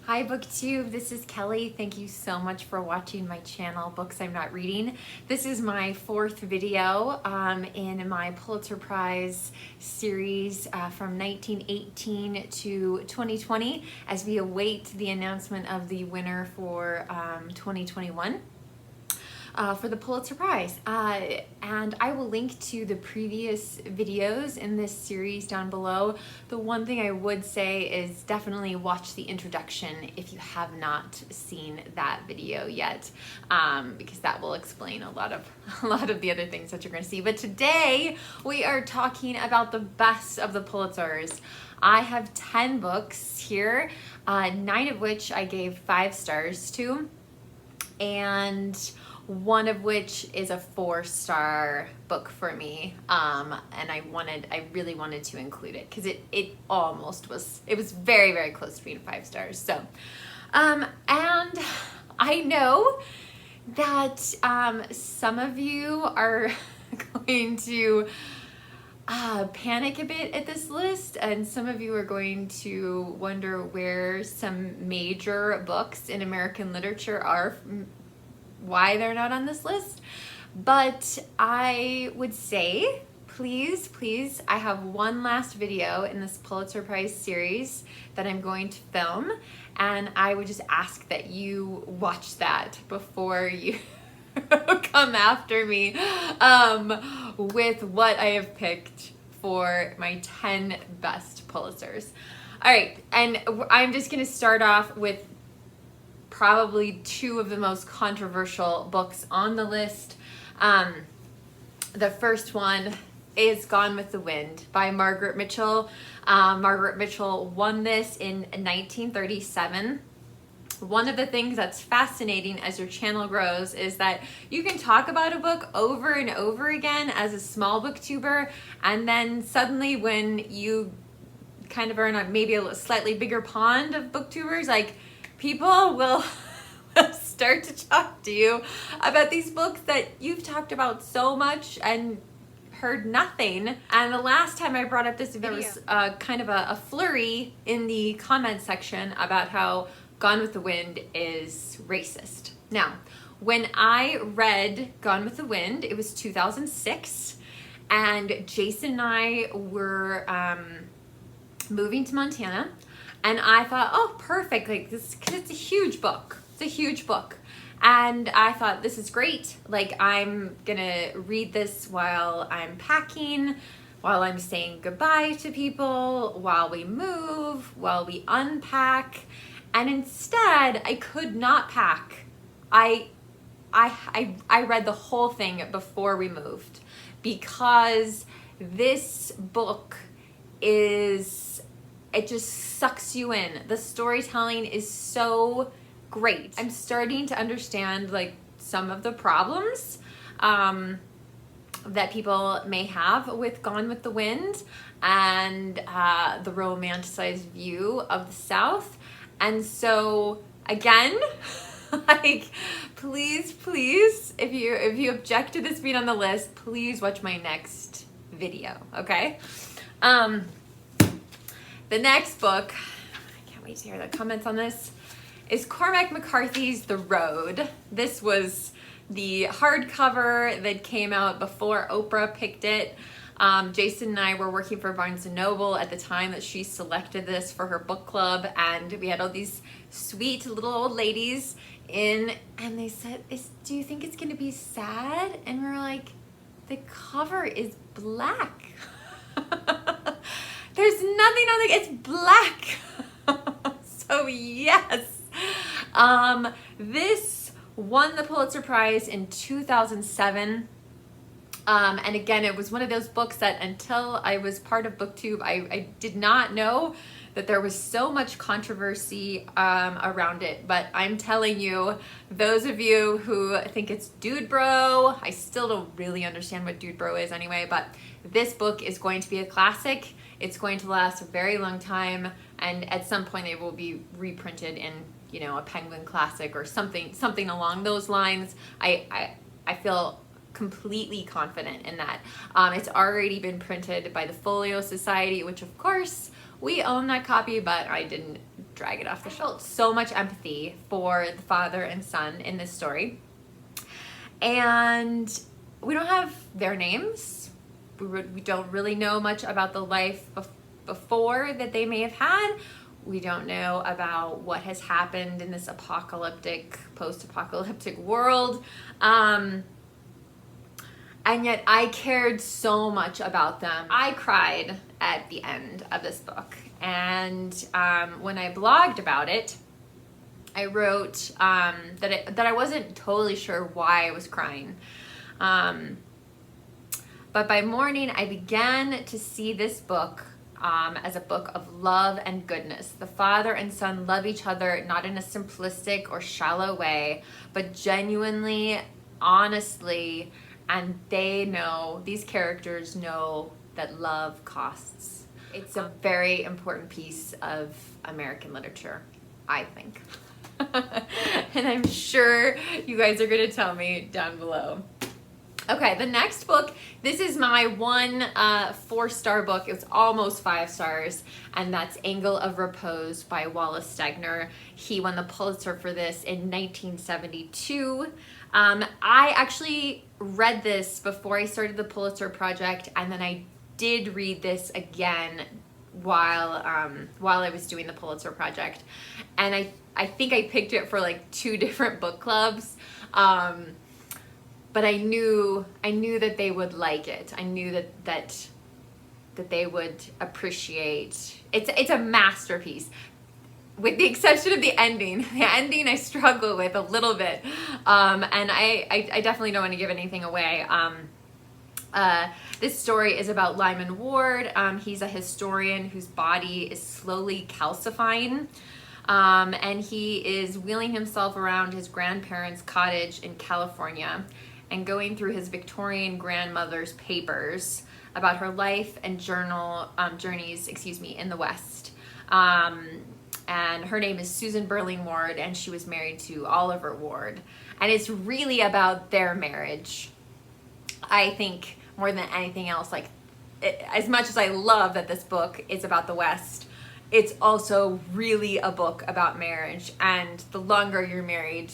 Hi BookTube, this is Kelly. Thank you so much for watching my channel, Books I'm Not Reading. This is my fourth video in my Pulitzer Prize series from 1918 to 2020 as we await the announcement of the winner for 2021. For the Pulitzer Prize. And I will link to the previous videos in this series down below. The one thing I would say is definitely watch the introduction if you have not seen that video yet, because that will explain a lot of the other things that you're going to see. But today we are talking about the best of the Pulitzers. I have 10 books here, 9 of which I gave 5 stars to, and one of which is a 4-star book for me, and I really wanted to include it because it was very, very close to being 5 stars. So and I know that some of you are going to panic a bit at this list, and some of you are going to wonder where some major books in American literature are, why they're not on this list. But I would say, please, I have one last video in this Pulitzer Prize series that I'm going to film, and I would just ask that you watch that before you come after me with what I have picked for my 10 best Pulitzers. All right, and I'm just gonna start off with probably 2 of the most controversial books on the list. The first one is Gone with the Wind by Margaret Mitchell. Margaret Mitchell won this in 1937. One of the things that's fascinating as your channel grows is that you can talk about a book over and over again as a small booktuber, and then suddenly when you kind of are in maybe a slightly bigger pond of booktubers, like, people will start to talk to you about these books that you've talked about so much and heard nothing. And the last time I brought up this video, there was kind of a flurry in the comment section about how Gone with the Wind is racist. Now, when I read Gone with the Wind, it was 2006, and Jason and I were moving to Montana. And I thought, oh, perfect, like this, because it's a huge book. It's a huge book. And I thought, this is great. Like, I'm gonna read this while I'm packing, while I'm saying goodbye to people, while we move, while we unpack. And instead, I could not pack. I read the whole thing before we moved, because this book it just sucks you in. The storytelling is so great. I'm starting to understand like some of the problems that people may have with Gone with the Wind and the romanticized view of the South. And so again, like, please, if you object to this being on the list, please watch my next video, okay? The next book, I can't wait to hear the comments on this, is Cormac McCarthy's The Road. This was the hardcover that came out before Oprah picked it. Jason and I were working for Barnes & Noble at the time that she selected this for her book club, and we had all these sweet little old ladies in, and they said, do you think it's gonna be sad? And we were like, the cover is black. There's nothing on it, it's black. So yes. This won the Pulitzer Prize in 2007. And again, it was one of those books that until I was part of BookTube, I did not know that there was so much controversy around it. But I'm telling you, those of you who think it's dude bro, I still don't really understand what dude bro is anyway, but this book is going to be a classic. It's going to last a very long time, and at some point it will be reprinted in, you know, a Penguin Classic or something along those lines. I feel completely confident in that. It's already been printed by the Folio Society, which of course we own that copy, but I didn't drag it off the shelf. So much empathy for the father and son in this story. And we don't have their names. We don't really know much about the life before that they may have had. We don't know about what has happened in this post-apocalyptic world. And yet I cared so much about them. I cried at the end of this book. And when I blogged about it, I wrote that I wasn't totally sure why I was crying. But by morning, I began to see this book as a book of love and goodness. The father and son love each other, not in a simplistic or shallow way, but genuinely, honestly, and these characters know that love costs. It's a very important piece of American literature, I think. And I'm sure you guys are gonna tell me down below. Okay, the next book, this is my one 4-star book. It's almost 5 stars, and that's Angle of Repose by Wallace Stegner. He won the Pulitzer for this in 1972. I actually read this before I started the Pulitzer Project, and then I did read this again while I was doing the Pulitzer Project. And I think I picked it for like 2 different book clubs. But I knew that they would like it. I knew that they would appreciate. It's a masterpiece, with the exception of the ending. The ending I struggle with a little bit, and I definitely don't want to give anything away. This story is about Lyman Ward. He's a historian whose body is slowly calcifying. And he is wheeling himself around his grandparents' cottage in California and going through his Victorian grandmother's papers about her life and journeys in the West. And her name is Susan Burling Ward, and she was married to Oliver Ward. And it's really about their marriage. I think more than anything else, as much as I love that this book is about the West, it's also really a book about marriage. And the longer you're married,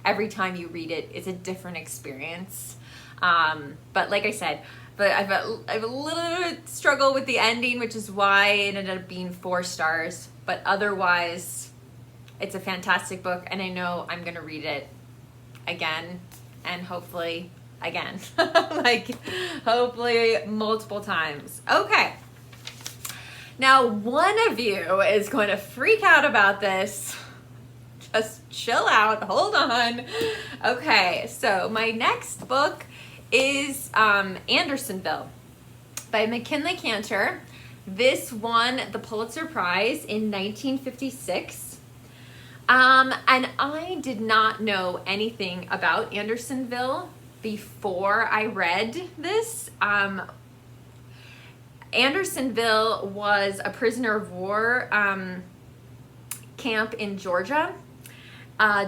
every time you read it, it's a different experience. But like I said, I have a little struggle with the ending, which is why it ended up being 4 stars. But otherwise, it's a fantastic book, and I know I'm gonna read it again, and hopefully again, hopefully multiple times. Okay. Now, one of you is going to freak out about this. Just chill out, hold on. Okay, so my next book is Andersonville by MacKinlay Kantor. This won the Pulitzer Prize in 1956. And I did not know anything about Andersonville before I read this. Andersonville was a prisoner of war camp in Georgia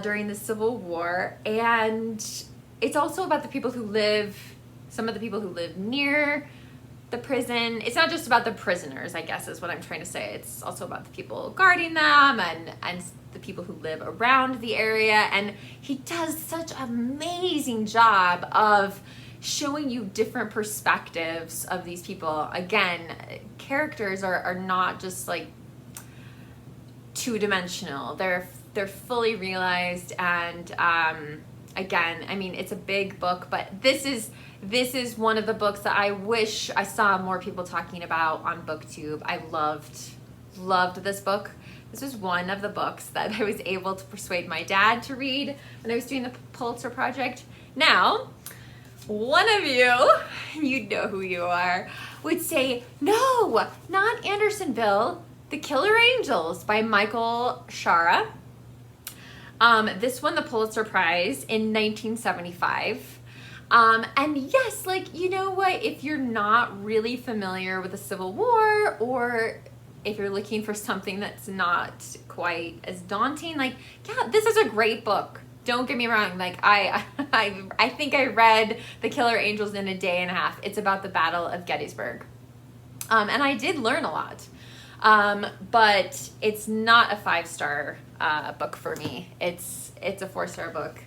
during the Civil War, and it's also about some of the people who live near the prison. It's not just about the prisoners, I guess is what I'm trying to say. It's also about the people guarding them and the people who live around the area. And he does such an amazing job of showing you different perspectives of these people. Again, characters are not just like two-dimensional. They're fully realized, and again, I mean, it's a big book, but this is one of the books that I wish I saw more people talking about on BookTube. I loved this book. This was one of the books that I was able to persuade my dad to read when I was doing the Pulitzer Project. Now, one of you know who you are, would say, no, not Andersonville, The Killer Angels by Michael Shara. This won the Pulitzer Prize in 1975. And yes, you know what, if you're not really familiar with the Civil War, or if you're looking for something that's not quite as daunting, yeah, this is a great book. Don't get me wrong. I think I read The Killer Angels in a day and a half. It's about the Battle of Gettysburg. And I did learn a lot. But it's not a 5-star book for me. It's a 4-star book.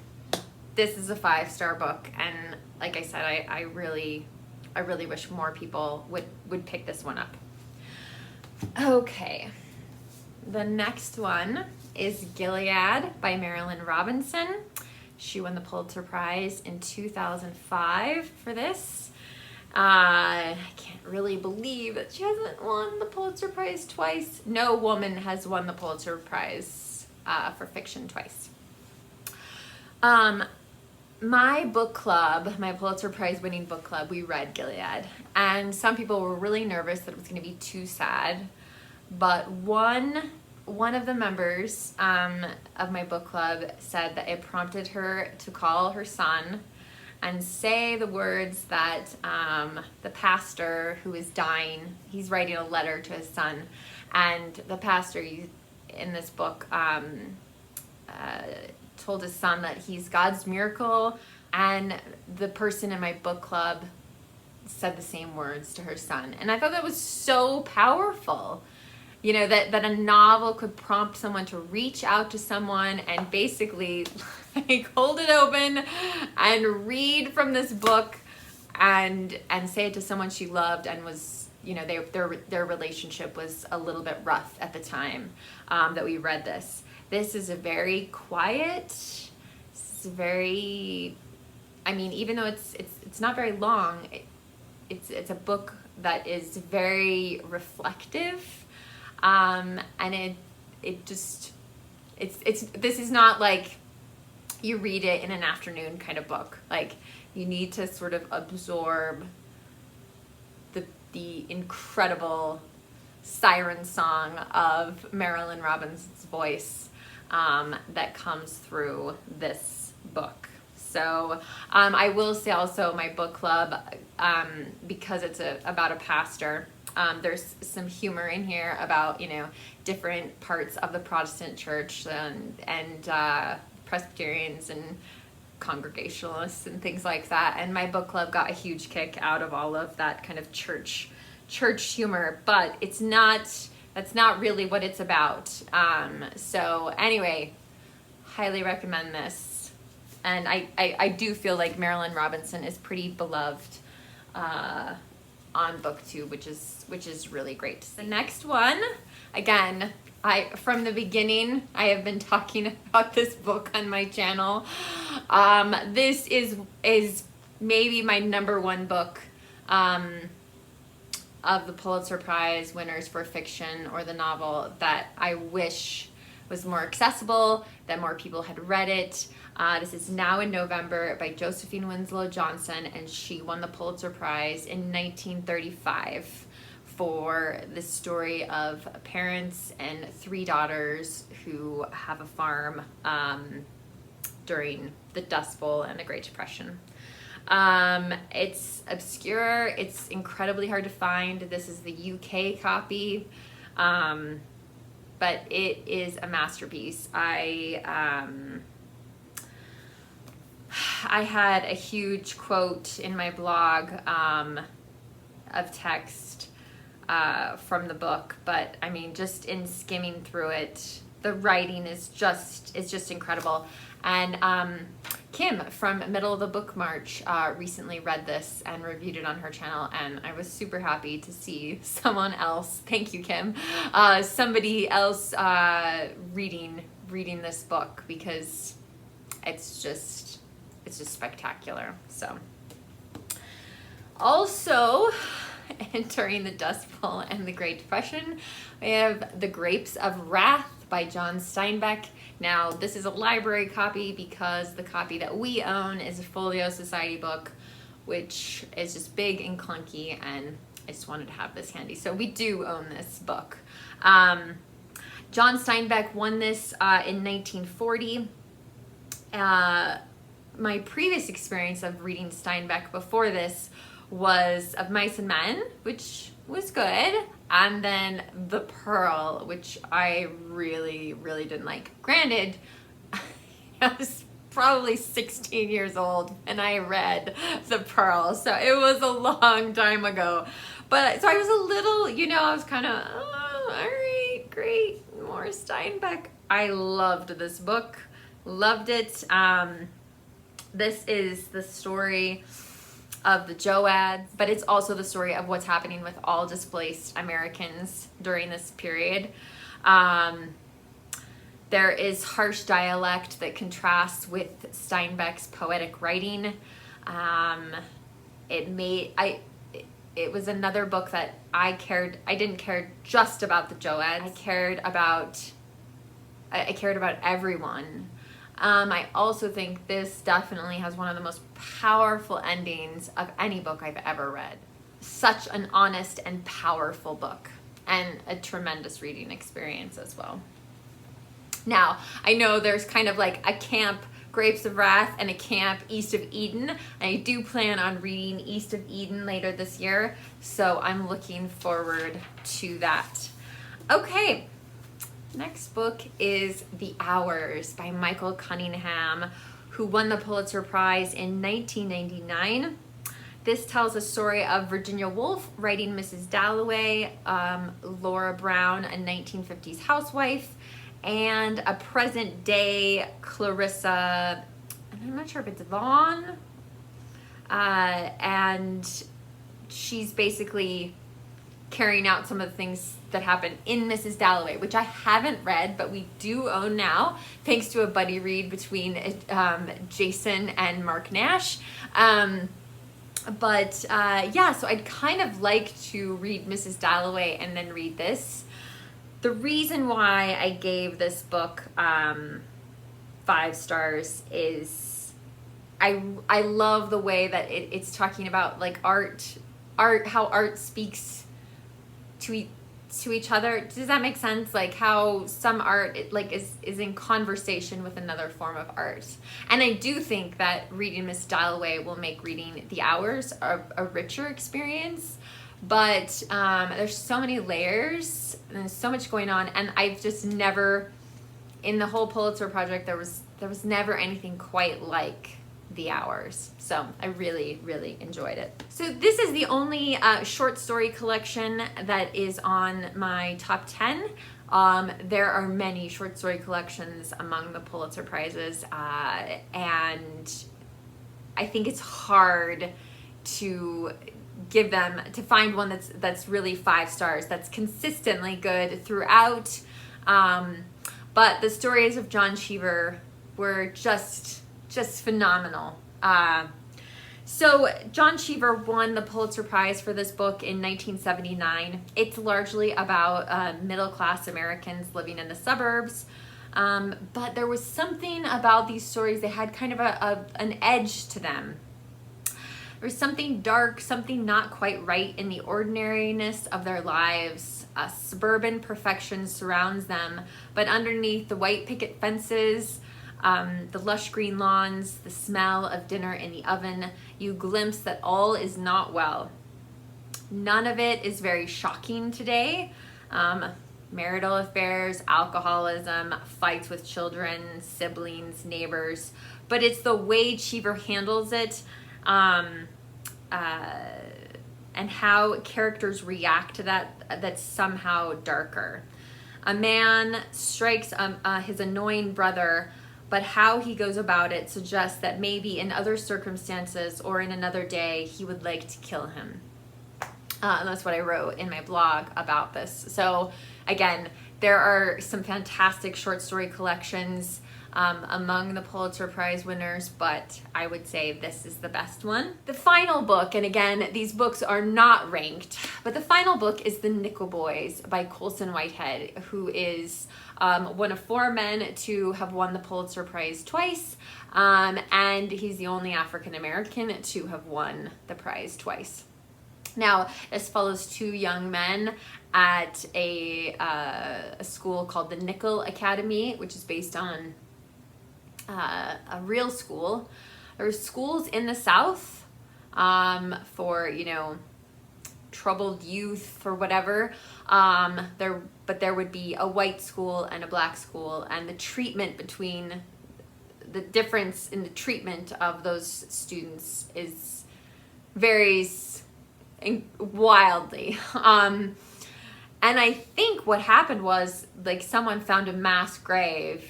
This is a 5-star book, and like I said, I really wish more people would pick this one up. Okay, the next one is Gilead by Marilynne Robinson. She won the Pulitzer Prize in 2005 for this. I can't really believe that she hasn't won the Pulitzer Prize twice. No woman has won the Pulitzer Prize for fiction twice. My book club, my Pulitzer Prize winning book club, we read Gilead. And some people were really nervous that it was going to be too sad. But one of the members of my book club said that it prompted her to call her son and say the words that the pastor who is dying, he's writing a letter to his son, and the pastor in this book told his son that he's God's miracle, and the person in my book club said the same words to her son. And I thought that was so powerful. You know, that a novel could prompt someone to reach out to someone and basically like hold it open and read from this book and say it to someone she loved, and was, you know, their relationship was a little bit rough at the time that we read this. This is a very quiet, it's very, I mean, even though it's not very long, it's a book that is very reflective. And this is not like you read it in an afternoon kind of book. Like, you need to sort of absorb the incredible siren song of Marilynne Robinson's voice that comes through this book. So I will say also my book club, because it's about a pastor, there's some humor in here about, you know, different parts of the Protestant church and Presbyterians and Congregationalists and things like that. And my book club got a huge kick out of all of that kind of church humor, but that's not really what it's about. So anyway, highly recommend this. And I do feel like Marilynne Robinson is pretty beloved on BookTube, which is really great. The next one, again, from the beginning, I have been talking about this book on my channel. This is maybe my #1 book of the Pulitzer Prize winners for fiction or the novel that I wish was more accessible, that more people had read it. This is Now in November by Josephine Winslow Johnson, and she won the Pulitzer Prize in 1935 for the story of parents and 3 daughters who have a farm during the Dust Bowl and the Great Depression. It's obscure, it's incredibly hard to find. This is the UK copy, but it is a masterpiece. I had a huge quote in my blog of text from the book, but I mean, just in skimming through it, the writing is just incredible. And Kim from Middle of the Book March recently read this and reviewed it on her channel, and I was super happy to see someone else, thank you Kim, somebody else reading this book, because it's just spectacular. So also entering the Dust Bowl and the Great Depression, we have The Grapes of Wrath by John Steinbeck. Now, this is a library copy because the copy that we own is a Folio Society book, which is just big and clunky, and I just wanted to have this handy. So we do own this book. John Steinbeck won this in 1940. My previous experience of reading Steinbeck before this was Of Mice and Men, which was good, and then The Pearl, which I really, really didn't like. Granted, I was probably 16 years old and I read The Pearl, so it was a long time ago. But so I was a little, you know, I was kind of, All right, great. More Steinbeck. I loved this book. Loved it. This is the story of the Joads, but it's also the story of what's happening with all displaced Americans during this period. There is harsh dialect that contrasts with Steinbeck's poetic writing. It was another book that I didn't care just about the Joads. I cared about everyone. I also think this definitely has one of the most powerful endings of any book I've ever read. Such an honest and powerful book, and a tremendous reading experience as well. Now, I know there's kind of like a camp Grapes of Wrath and a camp East of Eden. I do plan on reading East of Eden later this year, so I'm looking forward to that. Okay, next book is The Hours by Michael Cunningham, who won the Pulitzer Prize in 1999. This tells a story of Virginia Woolf writing Mrs. Dalloway, Laura Brown, a 1950s housewife, and a present day Clarissa, and I'm not sure if it's Vaughn, and she's basically carrying out some of the things that happen in Mrs. Dalloway, which I haven't read, but we do own now, thanks to a buddy read between Jason and Mark Nash. Yeah, so I'd kind of like to read Mrs. Dalloway and then read this. The reason why I gave this book 5 stars is I love the way that it's talking about like art, how art speaks to each other. Does that make sense? Like how some art is in conversation with another form of art. And I do think that reading Miss Dalloway will make reading The Hours a richer experience. But there's so many layers and there's so much going on, and I've just never, in the whole Pulitzer project, there was never anything quite like The Hours. So I really, really enjoyed it. So this is the only short story collection that is on my top 10. There are many short story collections among the Pulitzer Prizes, and I think it's hard to find one that's really 5 stars, that's consistently good throughout. But the stories of John Cheever were just phenomenal. So John Cheever won the Pulitzer Prize for this book in 1979. It's largely about middle-class Americans living in the suburbs. But there was something about these stories, they had kind of an edge to them. There was something dark, something not quite right in the ordinariness of their lives. Suburban perfection surrounds them, but underneath the white picket fences, the lush green lawns, the smell of dinner in the oven, you glimpse that all is not well. None of it is very shocking today. Marital affairs, alcoholism, fights with children, siblings, neighbors, but it's the way Cheever handles it, and how characters react to that's somehow darker. A man strikes his annoying brother, but how he goes about it suggests that maybe in other circumstances or in another day he would like to kill him. And that's what I wrote in my blog about this. So again, there are some fantastic short story collections among the Pulitzer Prize winners, but I would say this is the best one. The final book, and again, these books are not ranked, but the final book is The Nickel Boys by Colson Whitehead, who is one of 4 men to have won the Pulitzer Prize twice, and he's the only African American to have won the prize twice. Now, this follows 2 young men at a school called the Nickel Academy, which is based on a real school. There are schools in the South for, troubled youth, for whatever. But there would be a white school and a black school, and the difference in the treatment of those students varies wildly. And I think what happened was, like, someone found a mass grave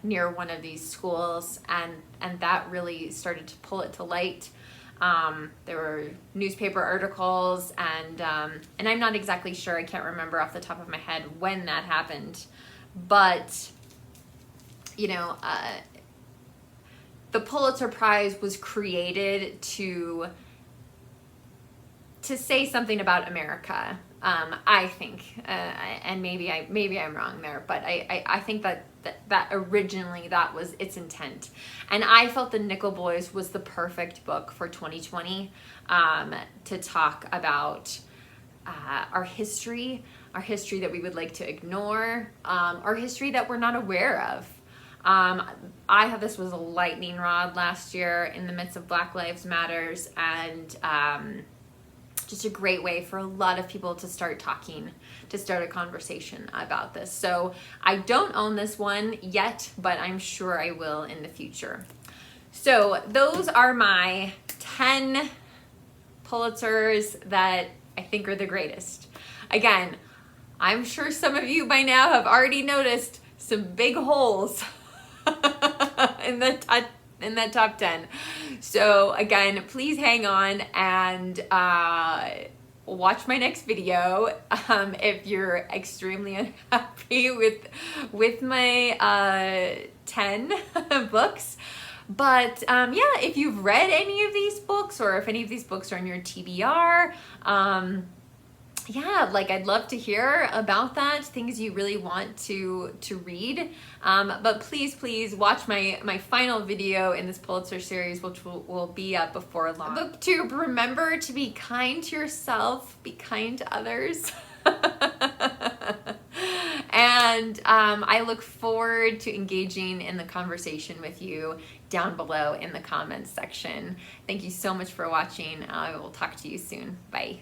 near one of these schools, and that really started to pull it to light. There were newspaper articles, and I'm not exactly sure, I can't remember off the top of my head when that happened, but, you know, the Pulitzer Prize was created to say something about America. I think, and maybe I'm wrong there, but I think that originally that was its intent. And I felt The Nickel Boys was the perfect book for 2020 to talk about our history that we would like to ignore, our history that we're not aware of. I thought this was a lightning rod last year in the midst of Black Lives Matters, and just a great way for a lot of people to start talking, to start a conversation about this. So I don't own this one yet, but I'm sure I will in the future. So those are my 10 Pulitzers that I think are the greatest. Again, I'm sure some of you by now have already noticed some big holes in that top 10. So again, please hang on and watch my next video if you're extremely unhappy with my 10 books. But yeah, if you've read any of these books, or if any of these books are in your TBR, yeah, like, I'd love to hear about that, things you really want to read. But please watch my final video in this Pulitzer series, which will be up before long. Book 2, remember to be kind to yourself, be kind to others. And I look forward to engaging in the conversation with you down below in the comments section. Thank you so much for watching. I will talk to you soon. Bye.